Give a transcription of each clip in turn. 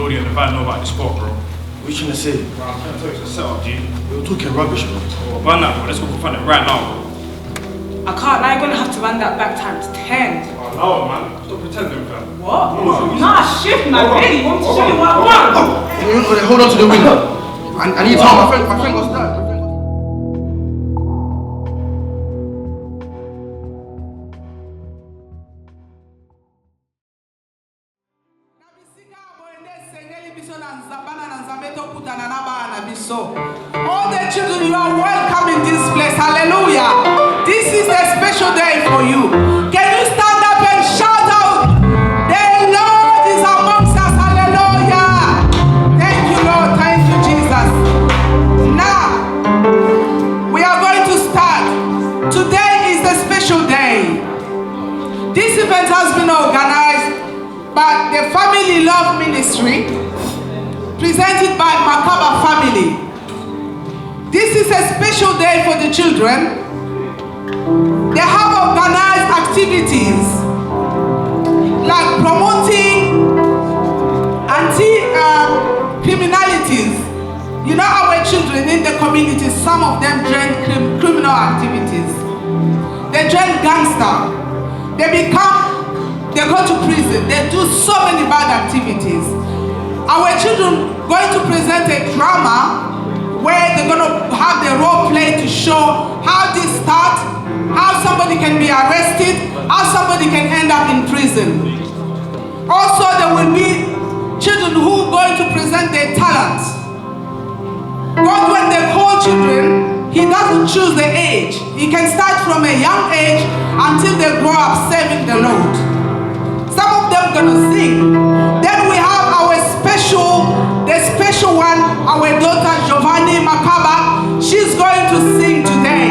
Lordy and the van know about this spot, bro. What are you trying to say? Bro, I'm trying to tell you it's a setup, G. You're talking rubbish, bro. Oh, run that, bro. Let's go confront it right now, bro. I can't. Now you're gonna have to run that back times 10. Oh, no, man. Stop pretending, fam. What? Nah, shift, man. Really? Want to show you what I want? Hold on to the window. I need time. My friend got stabbed. All the children, you are welcome in this place. Hallelujah. This is a special day for you. Can you stand up and shout out? The Lord is amongst us. Hallelujah. Thank you, Lord. Thank you, Jesus. Now, we are going to start. Today is a special day. This event has been organized by the Family Love Ministry, presented by Makaba family. This is a special day for the children. They have organized activities like promoting anti-criminalities. You know, our children in the community, some of them join criminal activities. They join gangster. They go to prison. They do so many bad activities. Our children going to present a drama where they're going to have the role play to show how this starts, how somebody can be arrested, how somebody can end up in prison. Also, there will be children who are going to present their talents. God, when they call children, He doesn't choose the age. He can start from a young age until they grow up serving the Lord. Some of them are going to sing. Then we have our the special one, our daughter Giovanni Makaba. She's going to sing today.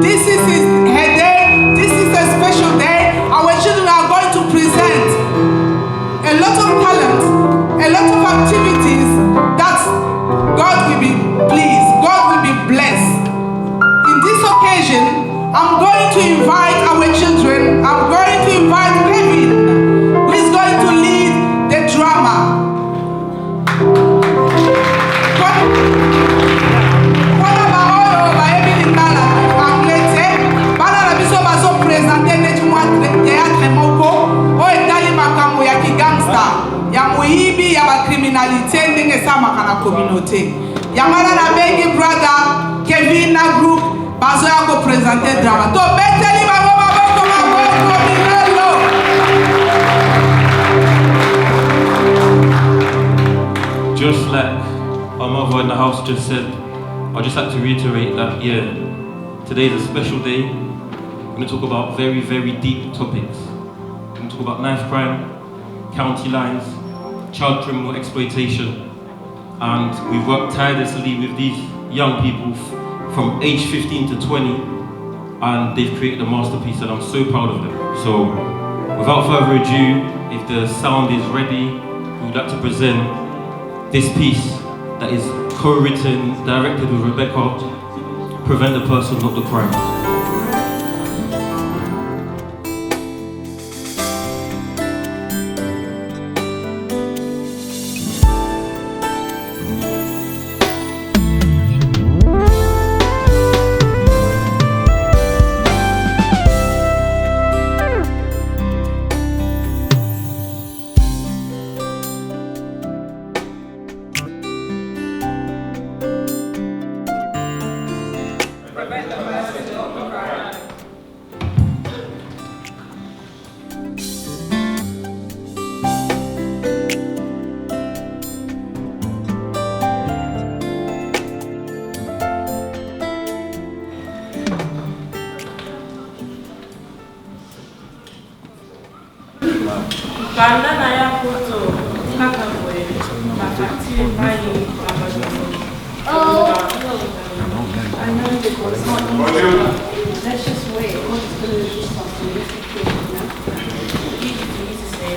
This is her day. This is a special day. Our children are going to present a lot of talent, a lot of activities that God will be pleased, God will be blessed. In this occasion, I'm going to invite our children. I'm going to invite Kevin, who is going to lead the drama. Criminalité ndenge sama kana communauté. Yamana na big brother Kevin na group bazo ya ko présenter drama. To beteli bango minelo. Just like our mother in the house just said, I'd just like to reiterate that, today is a special day. We're going to talk about very, very deep topics. We're going to talk about knife crime, county lines, child criminal exploitation, and we've worked tirelessly with these young people from age 15 to 20, and they've created a masterpiece, and I'm so proud of them. So, without further ado, if the sound is ready, we'd like to present this piece that is co-written, directed with Rebecca, Prevent the Person, Not the Crime. Bandana ya foto kaka boy mafati mai oh I know it was not let's just wait what's the something easy to say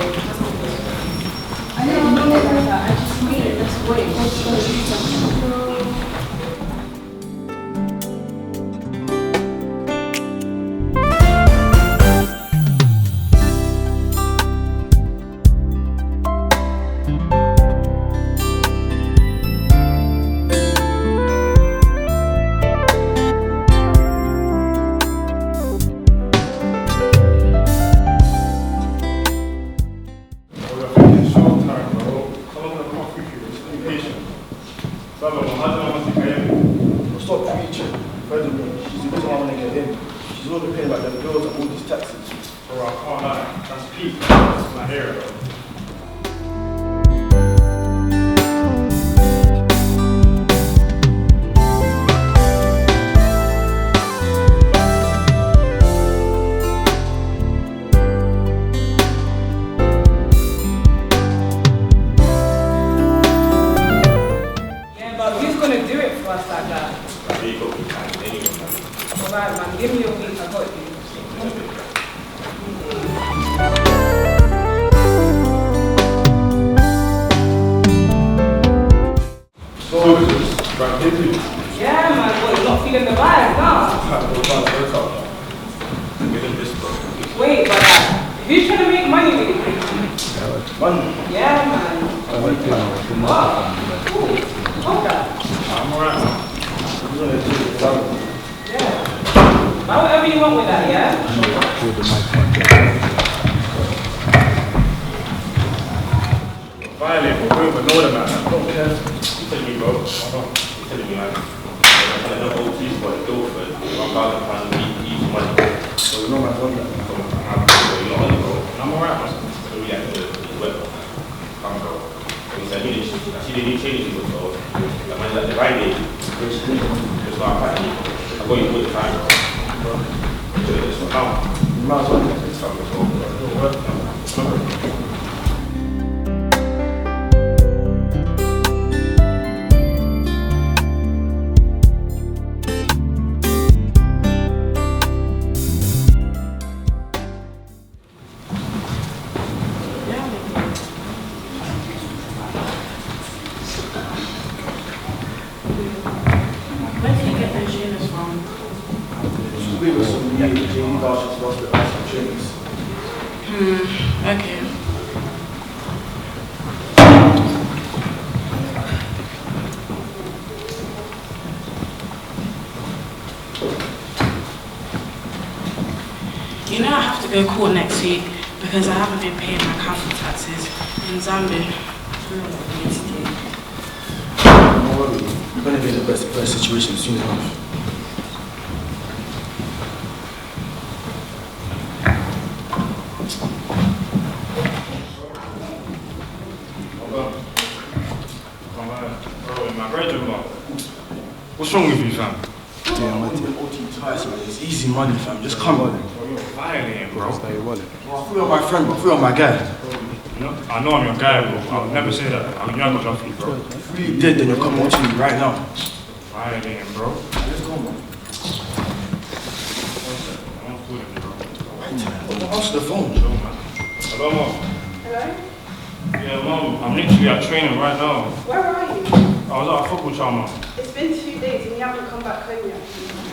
I don't know that I just need it let's wait what's the complaining about them girls and all these taxes. Bro, I can't lie. That's peak. That's my hair, bro. Alright, man, give me your week, I got you. Yeah, man, what, you're not feeling the vibe, nah? Wait, but who's trying to make money with you? Money? Yeah, man. What? Cool. Okay. I'm alright, man. Yeah. Now whatever you want with that, yeah? Violate, we're going for no man. I don't care. You telling me, bro. You telling me, man. I'm trying to know OT for a bill for £1,000 each month. So you know my phone that. You're not on it, bro. I'm alright, man. So we have to work. Come, bro. He said, I see the new changes with those. The man like the right day. Just start fighting. I got you put the time, bro. Just for now. You might as well get It's time to go, bro. Where did you get those trainers from? We were some of the JD vouchers for us to buy some trainers. Okay. You know I have to go to court next week because I haven't been paying my council taxes in Zambia. Don't worry, you're going to be in the best situation soon enough. Bro, my graduate, man. What's wrong with you, fam? Yeah, I'm with OT twice, man. It's easy money, fam. Just come on. Bro, you're violating, bro. I thought you're my friend, but I thought you're my guy. I know I'm your guy, bro. I'll never say that. I mean, you're not gonna love you, bro. If you really did, then you're coming to me right now. Violating, bro. Let's go, man. I'm calling you, bro. Don't answer the phone. Chill, man. Hello, mom. Hello? Yeah, mom. I'm literally at training right now. Where are you? I was at a football trial, mom. It's been 2 days and you haven't come back home yet.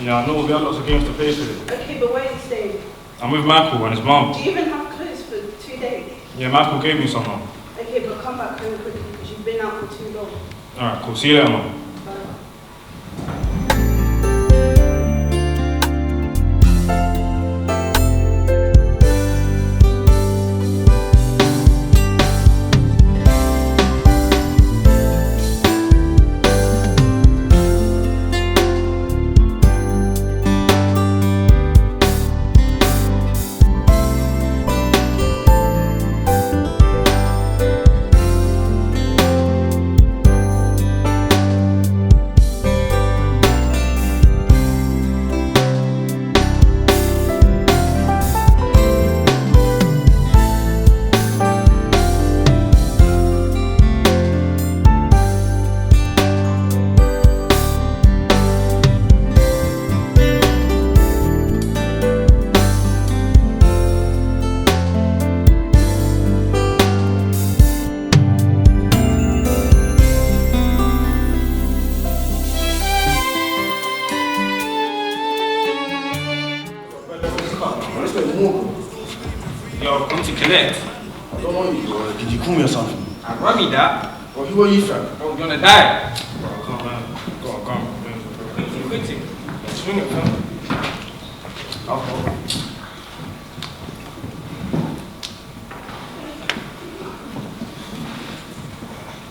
Yeah, I know we got lots of games to play today. Okay, but where are you staying? I'm with Michael and his mom. Do you even have clothes for 2 days? Yeah, Michael gave me some, mom. Okay, but come back home quickly because you've been out for too long. Alright, cool. See you later, mom. Yo, come to collect. I don't know you, bro. Did you call me or something? I run me that. Bro, who are you, fam? Bro, you're gonna die. Bro, come on. Go on, come on. Quit it. Swing it, fam. Alcohol.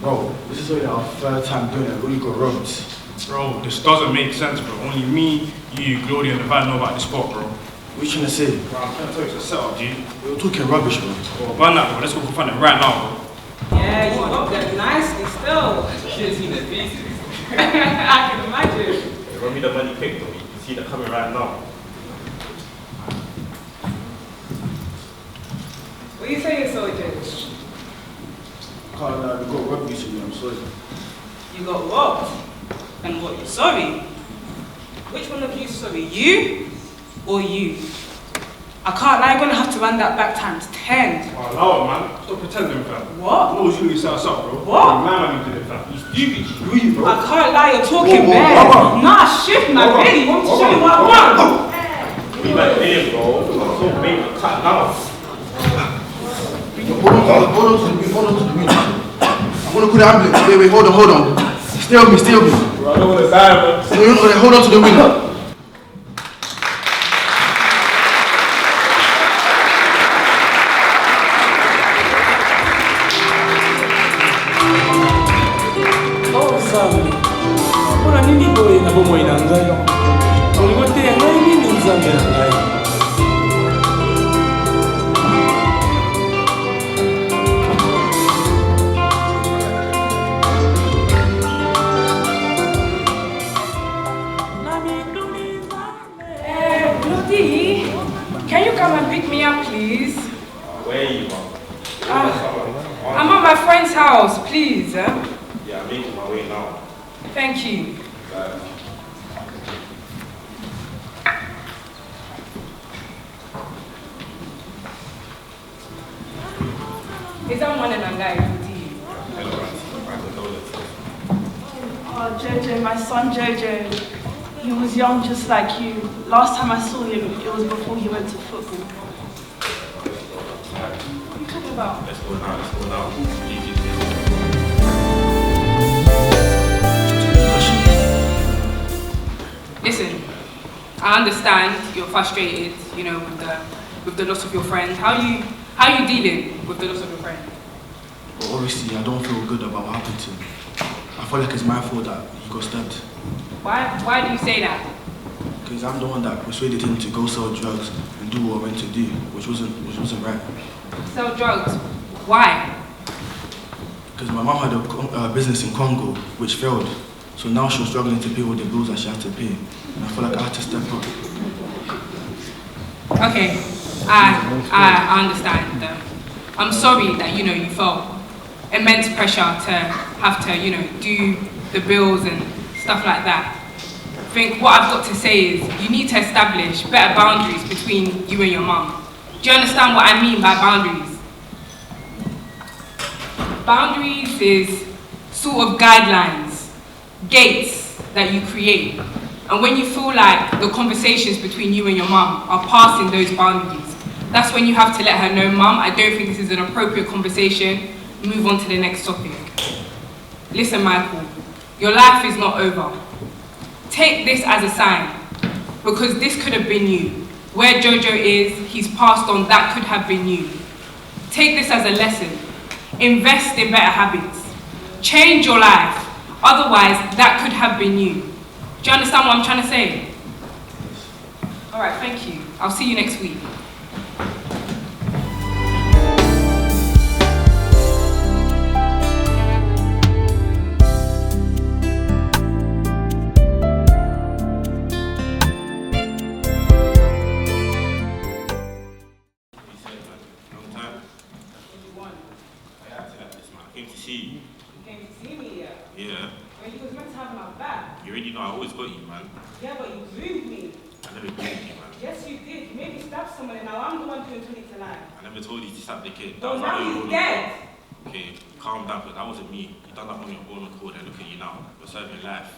Bro, this is only our third time doing it. We got roads. Bro, this doesn't make sense, bro. Only me, you, Glory, and the van know about this spot, bro. What you trying to say? Bro, I'm trying to tell you it's a setup, G. You're talking rubbish, bro. Bro, burn that, bro. Let's go confront them right now, bro. Yeah, you up there nicely still. Should have seen the faces. I can imagine. Run me the money quick though. You can see that coming right now. What are you saying, soldiers? Can't lie, we got robbed recently, I'm sorry. You got robbed? And what, you're sorry? Which one of you is sorry? You or you? I can't lie, you're gonna have to run that back times 10. Oh, allow it, man. Stop pretending, fam. What? No, you set us up, bro. What? Man, did it, fam. You stupid, G. Who you, bro? I can't lie, you're talking Whoa, bad. Baba. Nah, shift, man, Baba. really. Want to show you what I want? We like this, bro. I'm so big, cut now. Hold on to the wheel, hold on to the wheel. I'm gonna call the ambulance. Wait, hold on. Stay with me. Bro, I don't want to die, bro. Hold on to the wheel. Ora nini boy na bomo inangayo. Uliwote ngai nini nzambe na ngai. Bloody, can you come and pick me up, please? Where you are? I'm at my friend's house, please. Yeah, I'm making my way now. Thank you. Is that one and a guy, Bloody? Hello, Auntie. My condolences. Oh, Jojo, my son Jojo. He was young just like you. Last time I saw him, it was before he went to football. What are you talking about? Let's go now. Easy. Listen, I understand you're frustrated, with the loss of your friend. How are you dealing with the loss of your friend? Well, obviously, I don't feel good about what happened to him. I feel like it's my fault that he got stabbed. Why do you say that? Because I'm the one that persuaded him to go sell drugs and do what I went to do, which wasn't right. Sell drugs. Why? Because my mom had a business in Congo, which failed. So now she was struggling to pay all the bills that she had to pay. And I feel like I had to step up. Okay, I understand. I'm sorry that, you felt immense pressure to have to, do the bills and stuff like that. I think what I've got to say is you need to establish better boundaries between you and your mum. Do you understand what I mean by boundaries? Boundaries is sort of guidelines, gates that you create. And when you feel like the conversations between you and your mum are passing those boundaries, that's when you have to let her know, Mum, I don't think this is an appropriate conversation. Move on to the next topic. Listen, Michael, your life is not over. Take this as a sign, because this could have been you. Where Jojo is, he's passed on, that could have been you. Take this as a lesson. Invest in better habits. Change your life. Otherwise, that could have been you. Do you understand what I'm trying to say? All right, thank you. I'll see you next week. You already know I always got you, man. Yeah, but you moved me. I never moved you, man. Yes, you did. You made me stab someone, and now I'm the one doing 20 tonight. I never told you to stab the kid. Well, was now on your he's own dead. accord. Okay, calm down, but that wasn't me. You done that on your own accord, and look at you now. You're serving life.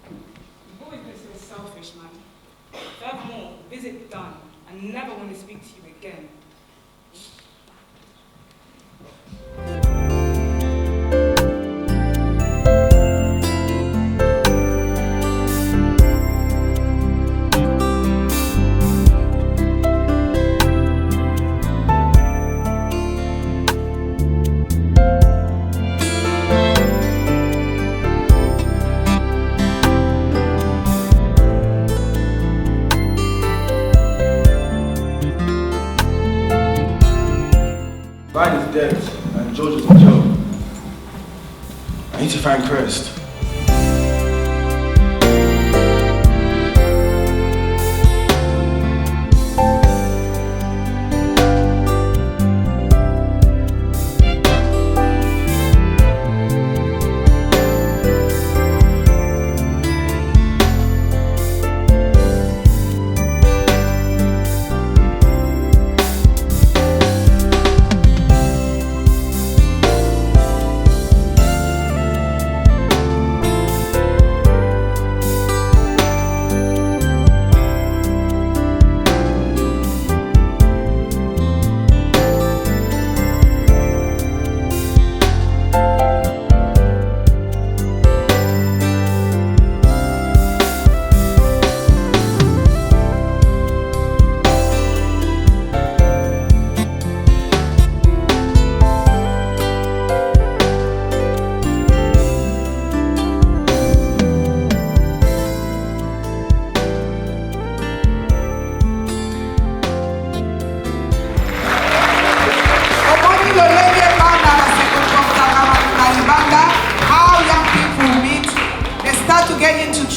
You've always been so selfish, man. Furthermore, visit done. I never want to speak to you again. Daddy dead and George was in jail. I need to find Crest.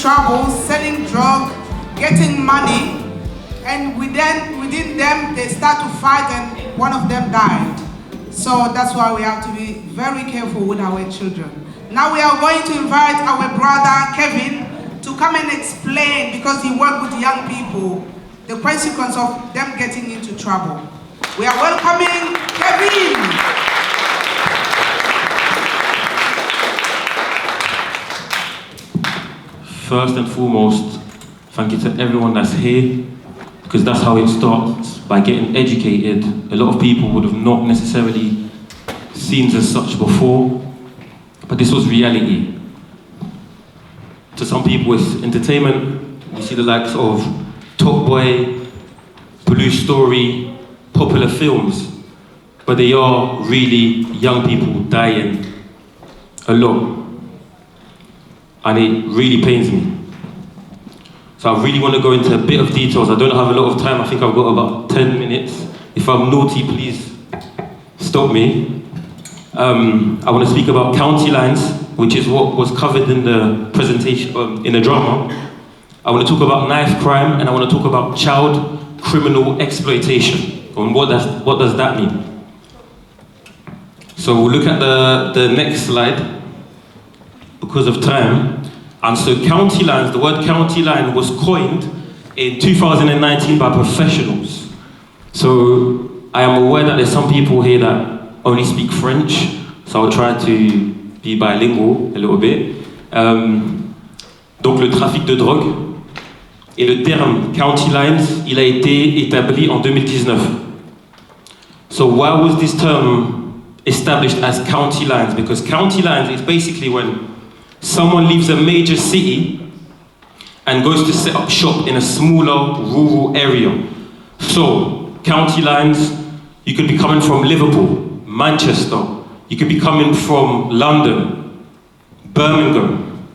Trouble, selling drugs, getting money, and within them they start to fight and one of them died. So that's why we have to be very careful with our children. Now we are going to invite our brother Kevin to come and explain, because he works with young people, the consequence of them getting into trouble. We are welcoming Kevin. First and foremost, thank you to everyone that's here, because that's how it starts, by getting educated. A lot of people would have not necessarily seen as such before, but this was reality. To some people it's entertainment. You see the likes of Top Boy, Blue Story, popular films, but they are really young people dying a lot. And it really pains me. So I really want to go into a bit of details. I don't have a lot of time. I think I've got about 10 minutes. If I'm naughty, please stop me. I want to speak about county lines, which is what was covered in the presentation, in the drama. I want to talk about knife crime, and I want to talk about child criminal exploitation. And what does that mean? So we'll look at the next slide, because of time. And so county lines, the word county line was coined in 2019 by professionals. So I am aware that there's some people here that only speak French, so I'll try to be bilingual a little bit. Donc le trafic de drogue, et le terme county lines, il a été établi en 2019. So why was this term established as county lines? Because county lines is basically when someone leaves a major city and goes to set up shop in a smaller rural area. So, county lines, you could be coming from Liverpool, Manchester, you could be coming from London, Birmingham,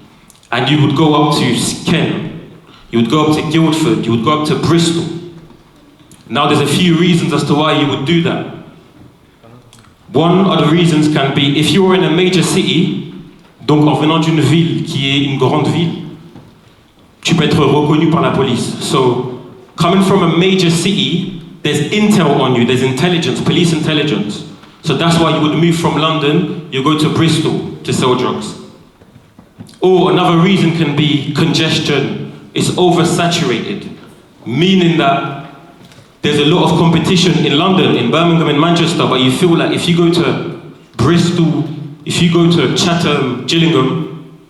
and you would go up to Kent, you would go up to Guildford, you would go up to Bristol. Now there's a few reasons as to why you would do that. One of the reasons can be if you were in a major city, donc en venant d'une ville qui est une grande ville, tu peux être reconnu par la police. So, coming from a major city, there's intel on you, there's intelligence, police intelligence. So that's why you would move from London, you go to Bristol to sell drugs. Or another reason can be congestion. It's oversaturated, meaning that there's a lot of competition in London, in Birmingham, in Manchester, but you feel like if you go to Bristol, if you go to Chatham, Gillingham,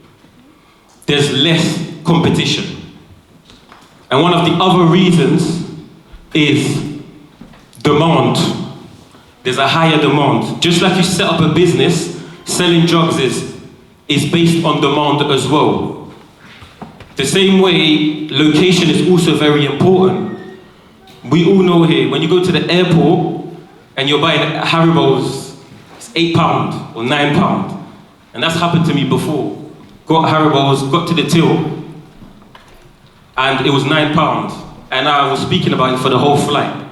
there's less competition. And one of the other reasons is demand. There's a higher demand. Just like you set up a business, selling drugs is based on demand as well. The same way, location is also very important. We all know here, when you go to the airport and you're buying Haribo's, it's £8 or £9. And that's happened to me before. Got Haribo's, got to the till, and it was £9. And I was speaking about it for the whole flight.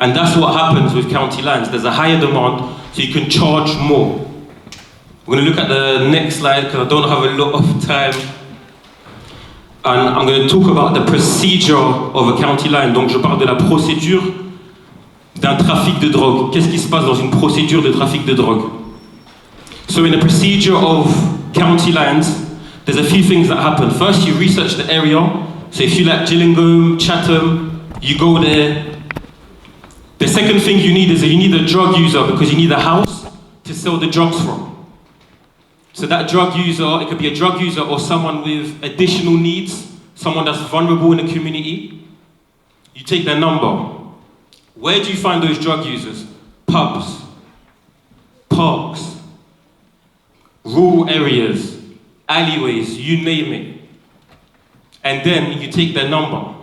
And that's what happens with county lines. There's a higher demand, so you can charge more. We're going to look at the next slide because I don't have a lot of time. And I'm going to talk about the procedure of a county line. Donc je parle de la procédure d'un trafic de drogue. Qu'est-ce qui se passe dans une procédure de trafic de drogue? So in a procedure of county lines, there's a few things that happen. First, you research the area. So if you like Gillingham, Chatham, you go there. The second thing you need is that you need a drug user because you need a house to sell the drugs from. So that drug user, it could be a drug user or someone with additional needs, someone that's vulnerable in the community. You take their number. Where do you find those drug users? Pubs, parks, rural areas, alleyways, you name it. And then you take their number.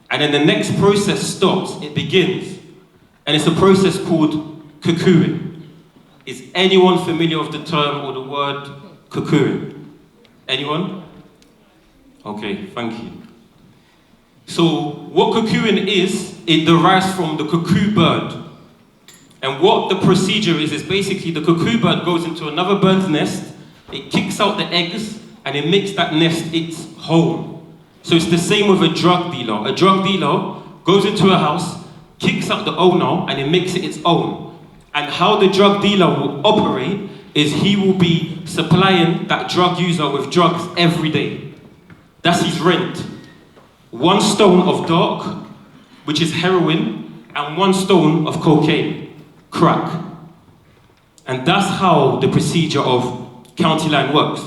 And then the next process stops, it begins. And it's a process called cuckooing. Is anyone familiar with the term or the word cuckooing? Anyone? Okay, thank you. So what cuckooing is, it derives from the cuckoo bird. And what the procedure is basically the cuckoo bird goes into another bird's nest, it kicks out the eggs, and it makes that nest its home. So it's the same with a drug dealer. A drug dealer goes into a house, kicks out the owner, and it makes it its own. And how the drug dealer will operate is he will be supplying that drug user with drugs every day. That's his rent. 1 stone of dark, which is heroin, and 1 stone of cocaine, crack. And that's how the procedure of county line works.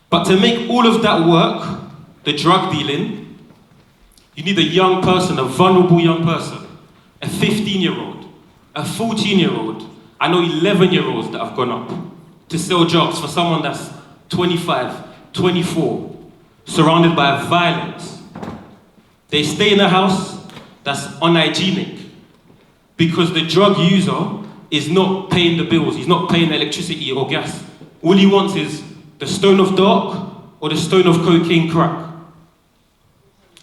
But to make all of that work, the drug dealing, you need a young person, a vulnerable young person, a 15-year-old, a 14-year-old. I know 11-year-olds that have gone up to sell drugs for someone that's 25, 24, surrounded by violence. They stay in a house that's unhygienic because the drug user is not paying the bills, he's not paying electricity or gas. All he wants is the stone of dark or the stone of cocaine crack.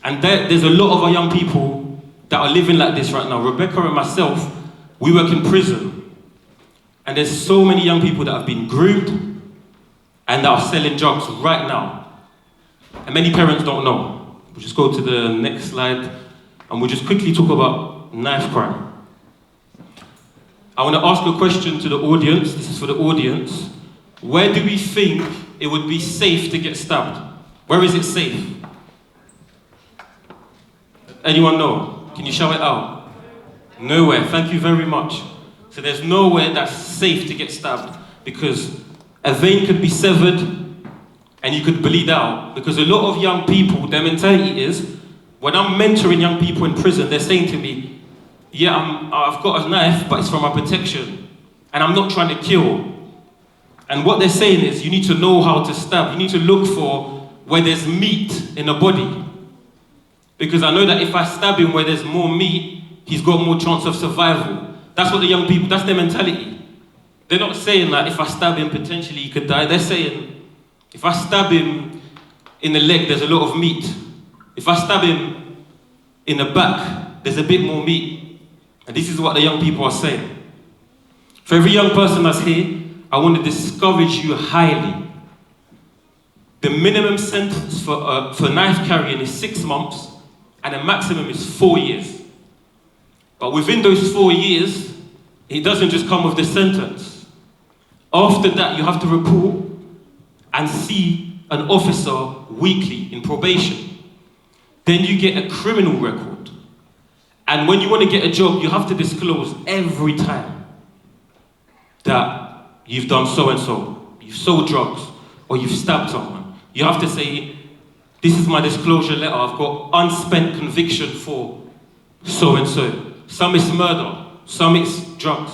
And there's a lot of our young people that are living like this right now. Rebecca and myself, we work in prison. And there's so many young people that have been groomed and that are selling drugs right now. And many parents don't know. We'll just go to the next slide and we'll just quickly talk about knife crime. I want to ask a question to the audience. This is for the audience. Where do we think it would be safe to get stabbed? Where is it safe? Anyone know? Can you shout it out? Nowhere. Thank you very much. So there's nowhere that's safe to get stabbed because a vein could be severed and you could bleed out. Because a lot of young people, their mentality is, when I'm mentoring young people in prison, they're saying to me, yeah, I've got a knife, but it's for my protection. And I'm not trying to kill. And what they're saying is, you need to know how to stab. You need to look for where there's meat in the body. Because I know that if I stab him where there's more meat, he's got more chance of survival. That's what the young people, that's their mentality. They're not saying that if I stab him, potentially he could die. They're saying, if I stab him in the leg, there's a lot of meat. If I stab him in the back, there's a bit more meat. And this is what the young people are saying. For every young person that's here, I want to discourage you highly. The minimum sentence for knife carrying is 6 months, and the maximum is 4 years. But within those 4 years, it doesn't just come with the sentence. After that, you have to report and see an officer weekly in probation. Then you get a criminal record. And when you want to get a job, you have to disclose every time that you've done so-and-so, you've sold drugs, or you've stabbed someone. You have to say, this is my disclosure letter, I've got unspent conviction for so-and-so. Some is murder, some is drugs.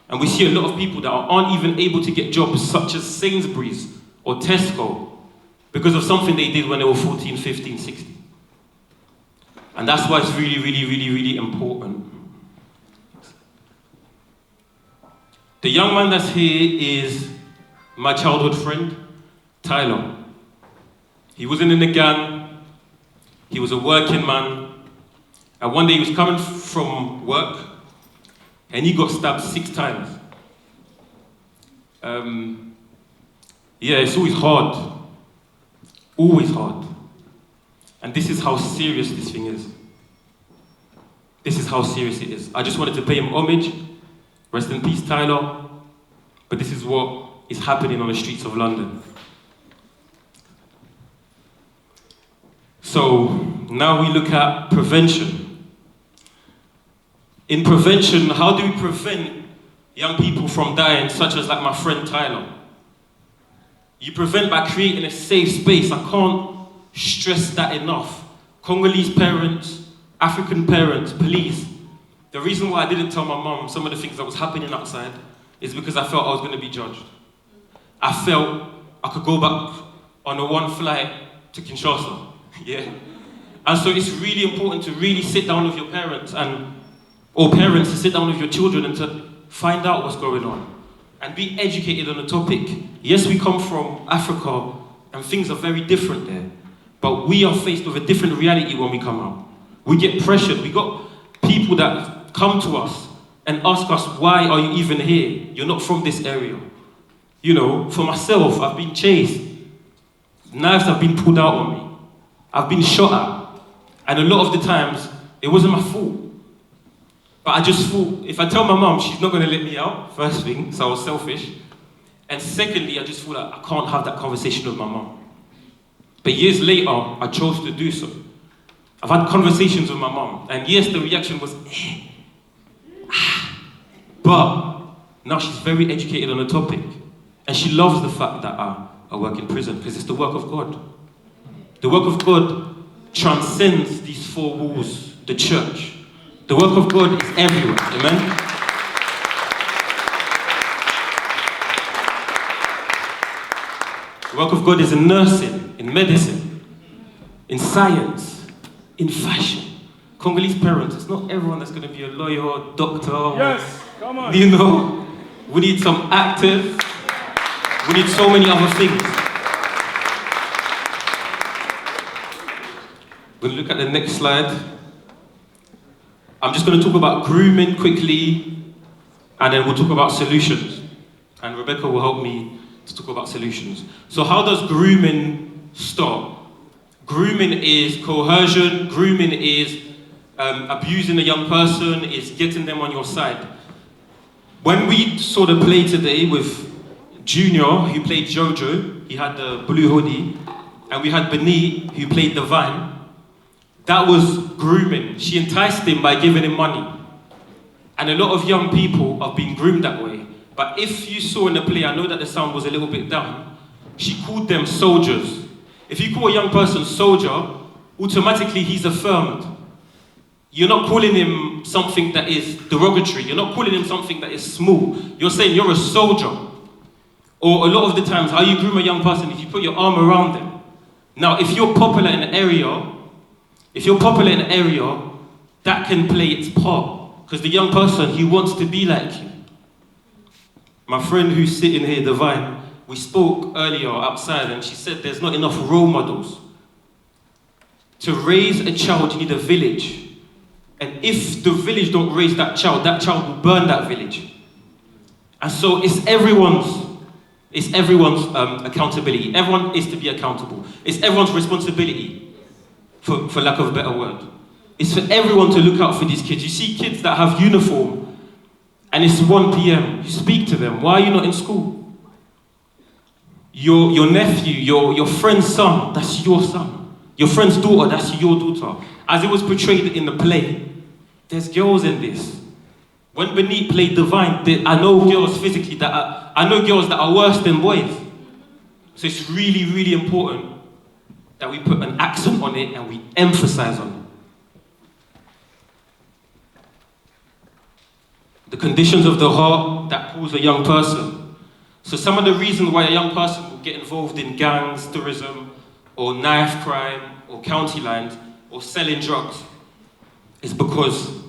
And we see a lot of people that aren't even able to get jobs such as Sainsbury's or Tesco because of something they did when they were 14, 15, 16. And that's why it's really, really, really, really important. The young man that's here is my childhood friend, Tyler. He wasn't in a gang, he was a working man, And one day he was coming from work and he got stabbed 6 times. Yeah, it's always hard. Always hard. And this is how serious this thing is. This is how serious it is. I just wanted to pay him homage. Rest in peace, Tyler. But this is what is happening on the streets of London. So now we look at prevention. In prevention, how do we prevent young people from dying, such as like my friend Tyler? You prevent by creating a safe space. I can't stress that enough. Congolese parents, African parents, please. The reason why I didn't tell my mom some of the things that was happening outside is because I felt I was going to be judged. I felt I could go back on a one flight to Kinshasa. Yeah. And so it's really important to really sit down with your parents or parents to sit down with your children and to find out what's going on and be educated on the topic. Yes, we come from Africa and things are very different there, but we are faced with a different reality when we come out. We get pressured. We got people that come to us and ask us, why are you even here? You're not from this area. You know, for myself, I've been chased. Knives have been pulled out on me. I've been shot at. And a lot of the times, it wasn't my fault. But I just thought, if I tell my mom, she's not going to let me out, first thing, so I was selfish. And secondly, I just thought like, I can't have that conversation with my mom. But years later, I chose to do so. I've had conversations with my mom, and yes, the reaction was, but now she's very educated on the topic. And she loves the fact that I work in prison, because it's the work of God. The work of God transcends these 4 walls, the church. The work of God is everywhere, amen? The work of God is in nursing, in medicine, in science, in fashion. Congolese parents, it's not everyone that's going to be a lawyer, doctor. Yes, come on. You know, we need some actors. We need so many other things. We'll look at the next slide. I'm just going to talk about grooming quickly, and then we'll talk about solutions. And Rebecca will help me to talk about solutions. So how does grooming start? Grooming is coercion. Grooming is abusing a young person, is getting them on your side. When we saw the play today with Junior, who played Jojo, he had the blue hoodie, and we had Benny, who played Divine. That was grooming. She enticed him by giving him money. And a lot of young people have been groomed that way. But if you saw in the play, I know that the sound was a little bit down, she called them soldiers. If you call a young person soldier, automatically he's affirmed. You're not calling him something that is derogatory. You're not calling him something that is small. You're saying you're a soldier. Or a lot of the times, how you groom a young person is you put your arm around them. Now, if you're popular in an area, that can play its part. Because the young person, he wants to be like you. My friend who's sitting here, Divine, we spoke earlier outside and she said there's not enough role models. To raise a child, you need a village. And if the village don't raise that child will burn that village. And so it's everyone's accountability. Everyone is to be accountable. It's everyone's responsibility, for lack of a better word. It's for everyone to look out for these kids. You see kids that have uniform, and it's 1 p.m. You speak to them. Why are you not in school? Your nephew, your friend's son, that's your son. Your friend's daughter, that's your daughter. As it was portrayed in the play, there's girls in this. When Benit played Divine, I know girls physically I know girls that are worse than boys. So it's really, really important that we put an accent on it and we emphasize on it. The conditions of the heart that cause a young person. So some of the reasons why a young person will get involved in gangs, tourism, or knife crime, or county lines, or selling drugs, is because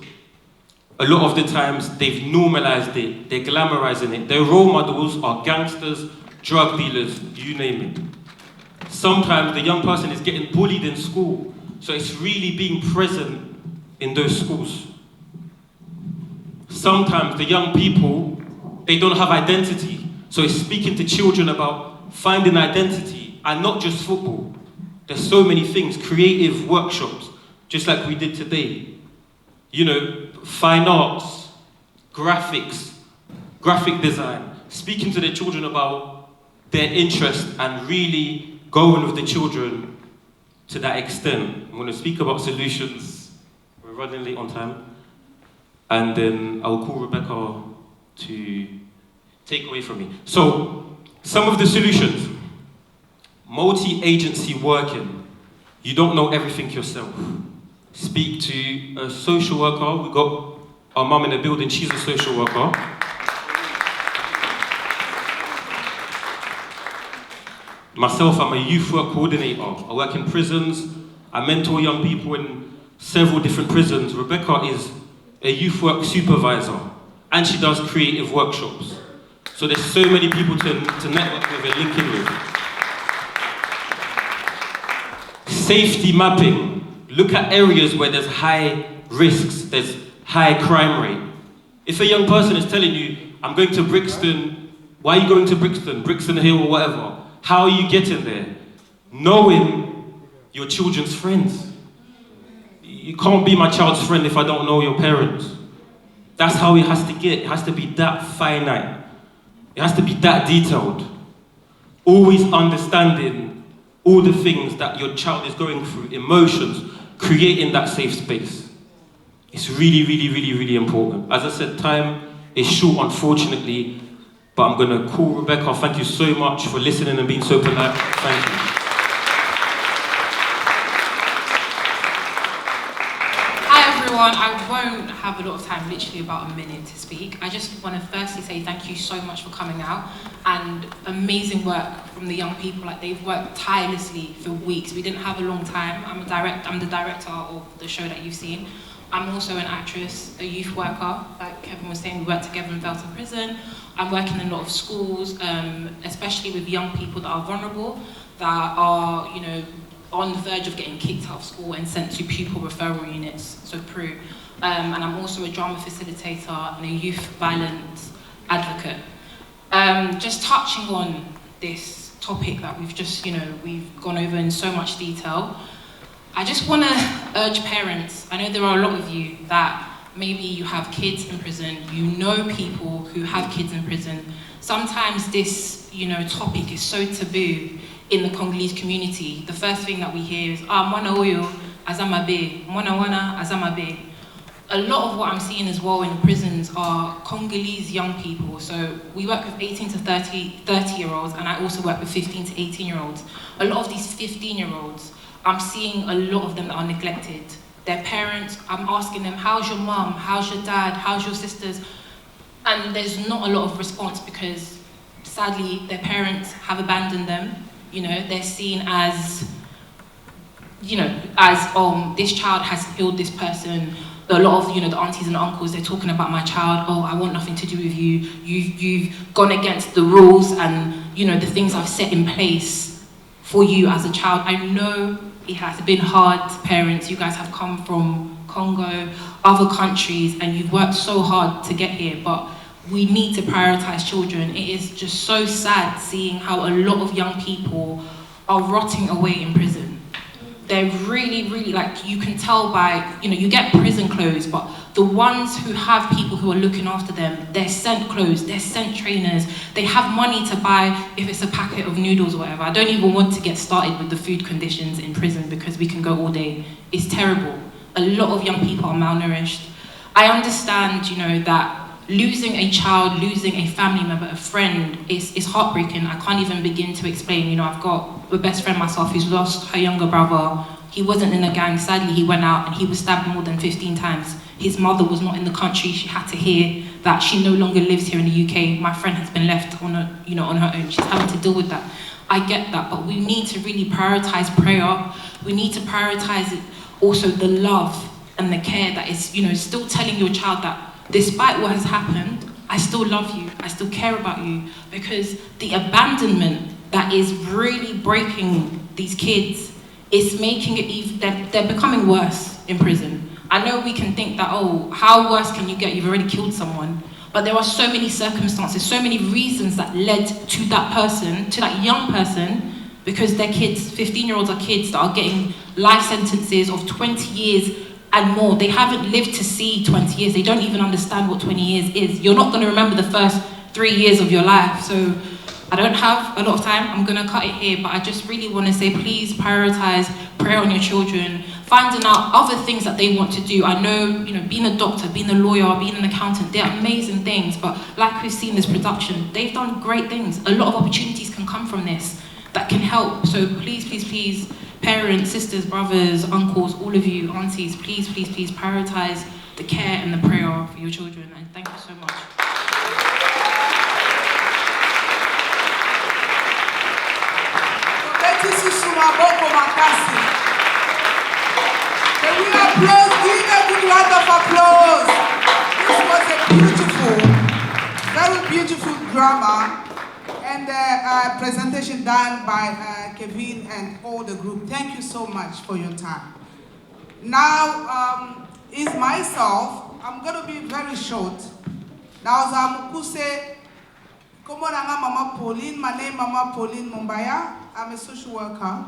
a lot of the times they've normalized it, they're glamorizing it. Their role models are gangsters, drug dealers, you name it. Sometimes the young person is getting bullied in school, so it's really being present in those schools. Sometimes the young people, they don't have identity. So it's speaking to children about finding identity and not just football. There's so many things, creative workshops, just like we did today. You know, fine arts, graphics, graphic design, speaking to the children about their interest and really going with the children to that extent. I'm going to speak about solutions. We're running late on time. And then I'll call Rebecca to take away from me. So, some of the solutions. Multi-agency working. You don't know everything yourself. Speak to a social worker. We've got our mum in the building, she's a social worker. Myself, I'm a youth work coordinator. I work in prisons. I mentor young people in several different prisons. Rebecca is a youth work supervisor, and she does creative workshops. So there's so many people to network with and link in with. Safety mapping. Look at areas where there's high risks, there's high crime rate. If a young person is telling you, I'm going to Brixton, why are you going to Brixton? Brixton Hill or whatever. How are you getting there? Knowing your children's friends. You can't be my child's friend if I don't know your parents. That's how it has to get. It has to be that finite. It has to be that detailed. Always understanding all the things that your child is going through, emotions, creating that safe space. It's really, really, really, really important. As I said, time is short, unfortunately, but I'm going to call Rebecca. Thank you so much for listening and being so polite. Thank you. I won't have a lot of time, literally about a minute to speak. I just want to firstly say thank you so much for coming out, and amazing work from the young people. Like, they've worked tirelessly for weeks. We didn't have a long time. I'm the director of the show that you've seen. I'm also an actress, a youth worker. Like Kevin was saying, we work together in Felton Prison. I'm working in a lot of schools, especially with young people that are vulnerable, that are, you know, on the verge of getting kicked out of school and sent to pupil referral units, so PRU. And I'm also a drama facilitator and a youth violence advocate. Just touching on this topic that we've just, we've gone over in so much detail, I just want to urge parents. I know there are a lot of you that maybe you have kids in prison, you know people who have kids in prison. Sometimes this, topic is so taboo in the Congolese community. The first thing that we hear is, mwana oyo azamabe, mwana wana azamabe. A lot of what I'm seeing as well in the prisons are Congolese young people. So we work with 18 to 30-year-olds, and I also work with 15 to 18-year-olds. A lot of these 15-year-olds, I'm seeing a lot of them that are neglected. Their parents, I'm asking them, how's your mom? How's your dad? How's your sisters? And there's not a lot of response because sadly their parents have abandoned them. They're seen as, this child has killed this person. A lot of, the aunties and uncles, they're talking about my child. Oh, I want nothing to do with you. You've gone against the rules and, the things I've set in place for you as a child. I know it has been hard, parents. You guys have come from Congo, other countries, and you've worked so hard to get here, but we need to prioritize children. It is just so sad seeing how a lot of young people are rotting away in prison. They're really, really, you can tell by, you get prison clothes, but the ones who have people who are looking after them, they're sent clothes, they're sent trainers, they have money to buy, if it's a packet of noodles or whatever. I don't even want to get started with the food conditions in prison because we can go all day. It's terrible. A lot of young people are malnourished. I understand, that losing a child, losing a family member, a friend, is heartbreaking. I can't even begin to explain. I've got a best friend myself who's lost her younger brother. He wasn't in a gang. Sadly, he went out and he was stabbed more than 15 times. His mother was not in the country. She had to hear that she no longer lives here in the UK. My friend has been left on her own. She's having to deal with that. I get that, but we need to really prioritize prayer. We need to prioritize also the love and the care that is, still telling your child that despite what has happened, I still love you, I still care about you, because the abandonment that is really breaking these kids is making it they're becoming worse in prison. I know we can think that, oh, how worse can you get? You've already killed someone. But there are so many circumstances, so many reasons that led to that person, to that young person, because they're kids, 15-year-olds are kids that are getting life sentences of 20 years and more. They haven't lived to see 20 years. They don't even understand what 20 years is. You're not gonna remember the first 3 years of your life. So I don't have a lot of time. I'm gonna cut it here, but I just really wanna say, please prioritize prayer on your children, finding out other things that they want to do. I know, being a doctor, being a lawyer, being an accountant, they're amazing things, but like we've seen this production, they've done great things. A lot of opportunities can come from this that can help. So please, please, please, parents, sisters, brothers, uncles, all of you, aunties, please, please, please prioritize the care and the prayer for your children. And thank you so much. Can we applause? Give a good round of applause. This was a beautiful, very beautiful drama and presentation done by Kevin and all the group. Thank you so much for your time. Now is myself. I'm going to be very short. Now, Zamukuse, Komonanga Mama Pauline. My name is Mama Pauline Mumbaya. I'm a social worker.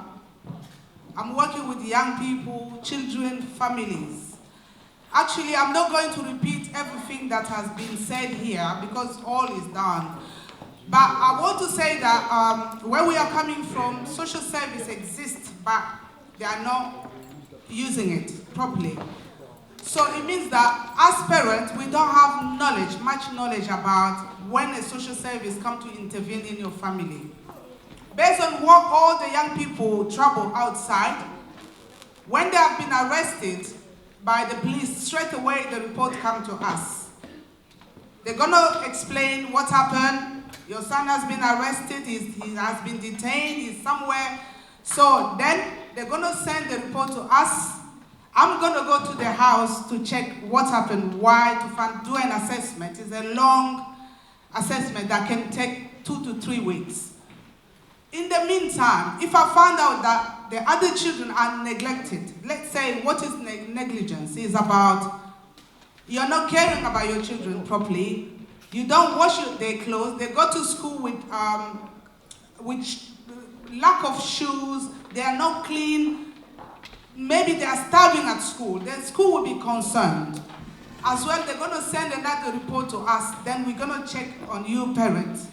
I'm working with young people, children, families. Actually, I'm not going to repeat everything that has been said here because all is done. But I want to say that where we are coming from, social service exists, but they are not using it properly. So it means that as parents, we don't have knowledge, much knowledge about when a social service comes to intervene in your family. Based on what all the young people travel outside, when they have been arrested by the police, straight away the report comes to us. They're gonna explain what happened. Your son has been arrested, he has been detained, he's somewhere. So then they're gonna send the report to us. I'm gonna go to the house to check what happened, why, to do an assessment. It's a long assessment that can take 2 to 3 weeks. In the meantime, if I find out that the other children are neglected, let's say what is negligence? Is about you're not caring about your children properly, you don't wash their clothes, they go to school with lack of shoes, they are not clean, maybe they are starving at school, then school will be concerned. As well, they're going to send another report to us, then we're going to check on you parents.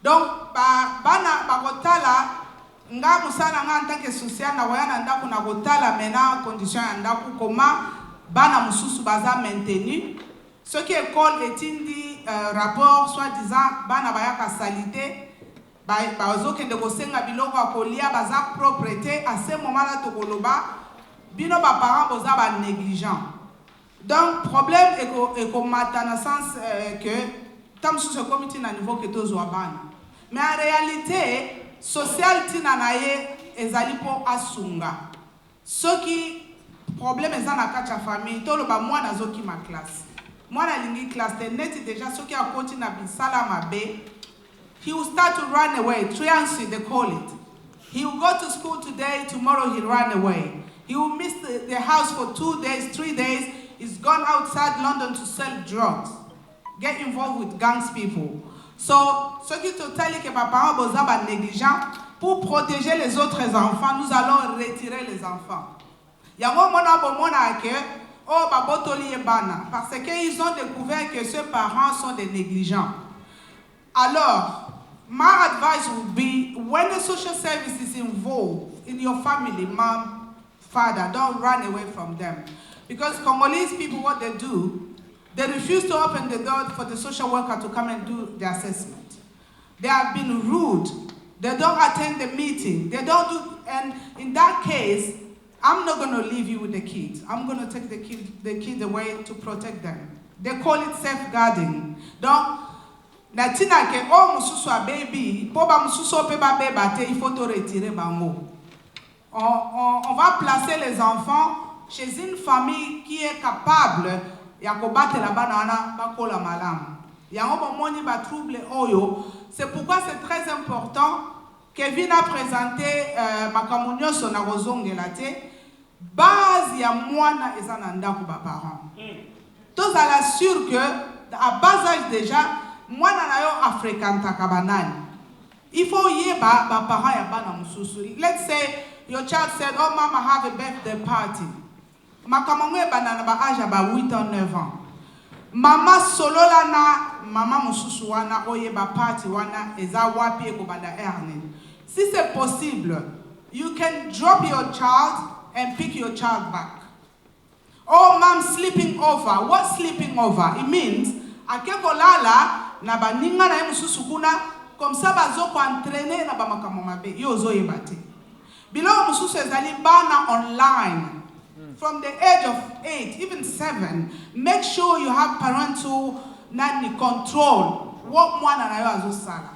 Donc, bana bagotala nga musala nga ntake social na wayana ndaku na gotala mena condition ya ndaku koma bana mususu baza maintenu. Ce qui école etindi rapport soi-disant bana bayaka salite bazokende kosenga biloko akolia baza propreté à ce moment-là tokoloba bino ba parents boza ba négligent. Donc problème est ko mata na sens que tam sous ce comité na niveau que tozwa bana. Mais en réalité, social tina naye ezali po asunga. Soki problème eza na kacha famille, to loba mwana zoki ma classe. Mwana lingi classe te neti déjà soki akoti na bisala mabe, he will start to run away. Truancy they call it. He will go to school today, tomorrow he'll run away. He will miss the house for 2 days, 3 days. He's gone outside London to sell drugs, get involved with gangs people. So, ce qui te dit que papa a besoin de négligent pour protéger les autres enfants, nous allons retirer les enfants. Yango mona bomona ke oh babotoli ebana parce qu'ils ont découvert que ces parents sont des négligents. Alors, my advice would be when the social service is involved in your family, mom, father, don't run away from them. Because Congolese people, what they do, they refuse to open the door for the social worker to come and do the assessment. They have been rude. They don't attend the meeting. They don't do, and in that case, I'm not going to leave you with the kids. I'm going to take the kids away to protect them. They call it safeguarding. Donc, natina ke oh mususu a baby, poba mususu pe ba beba te, il faut te retirer bango. On va placer les enfants chez une famille qui est capable yakobate la banana bakola malam. Yango moni ba trouble oyo. C'est pourquoi c'est très important. Kevin a présenté makamunyo sona rozongelate. base ya mwana eza na ndako ba parents. Tozala sûr que à bas âge déjà mwana na yo afréquentaka banani. Il faut yeba ba parents ya bana mususu. Let's say your child said, "Oh mama, have a birthday party." Makamangwe banana ba âge ba 8 ans 9 ans. Mama solola na mama mususu wana oyeba party wana eza wapi ko banda erne. Si c'est possible, you can drop your child and pick your child back. Oh, mom, sleeping over. What sleeping over? It means akeko lala na baninga na mususu kuna comme ça bazoko entraîner na ba makambo mabe yo zo yebate. Below mususu ezali bana online. From the age of 8, even 7, make sure you have parental control. What mwana na yo azosala.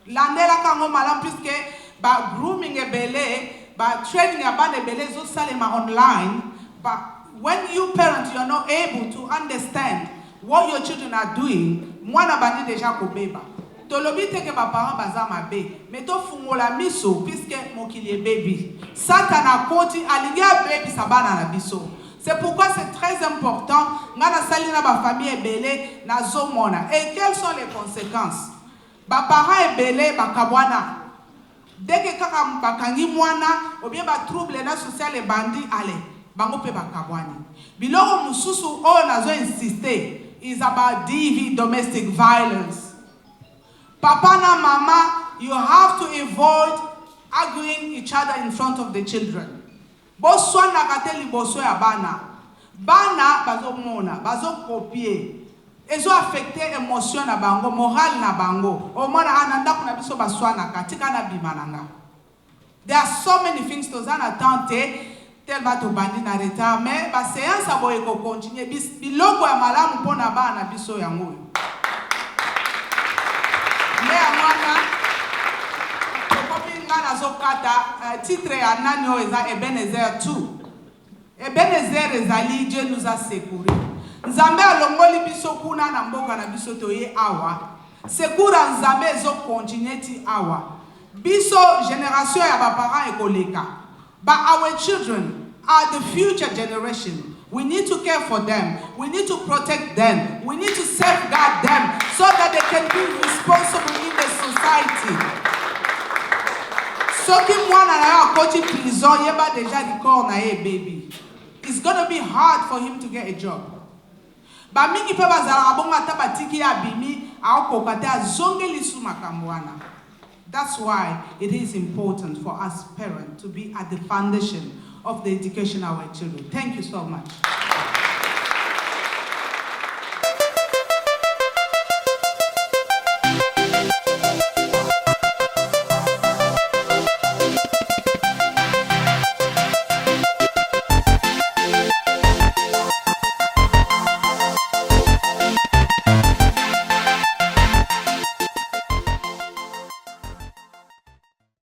Landela kango malam puisque ba grooming ebele, ba training abane ebele zo salema online. But when you parents, you are not able to understand what your children are doing, mwana bandi deja ko beba. Tolobi teke ba parents baza mabe, mais to fungola miso puisque mokili baby. Satana koti aligia baby sabana na biso. C'est pourquoi c'est très important ngana salina ba famille ebele na zomona. Et quelles sont les conséquences? Ba parents ebele ba kabwana. Dès que kaka bakangi mwana ou bien ba trouble na social et bandi ale bango pe ba kabwani. Biloko mususu o nazo insister is about DV, domestic violence. Papa na mama, you have to avoid arguing each other in front of the children. Boswa na kateli boswa ya bana. Bana bazo mona, bazo copier. Ezo affecter émotion na bango, moral na bango. O mona ananda kuna biso baswa na katika na bimananga. There are so many things to zana tante tel bato bandi na retard, mais ba séance abo eko continuer biloko ya malamu pona bana biso yango. Titre ya nanyo eza Ebenezer 2. Ebenezer ezali Dieu nous a secouru. Nzambe alongoli biso kuna na mboka na biso toye awa. Sekura nzambe ezo continuer ti awa. Biso génération ya ba parents ekoleka. But our children are the future generation. We need to care for them. We need to protect them. We need to safeguard them so that they can be responsible in the society. Soki mwana na yo akoti prison yeba deja record na ye baby. It's going to be hard for him to get a job. Ba mingi pe bazala abonga tabatiki ya bimi akokate azonge lisu makamwana. That's why it is important for us parents to be at the foundation of the education of our children. Thank you so much.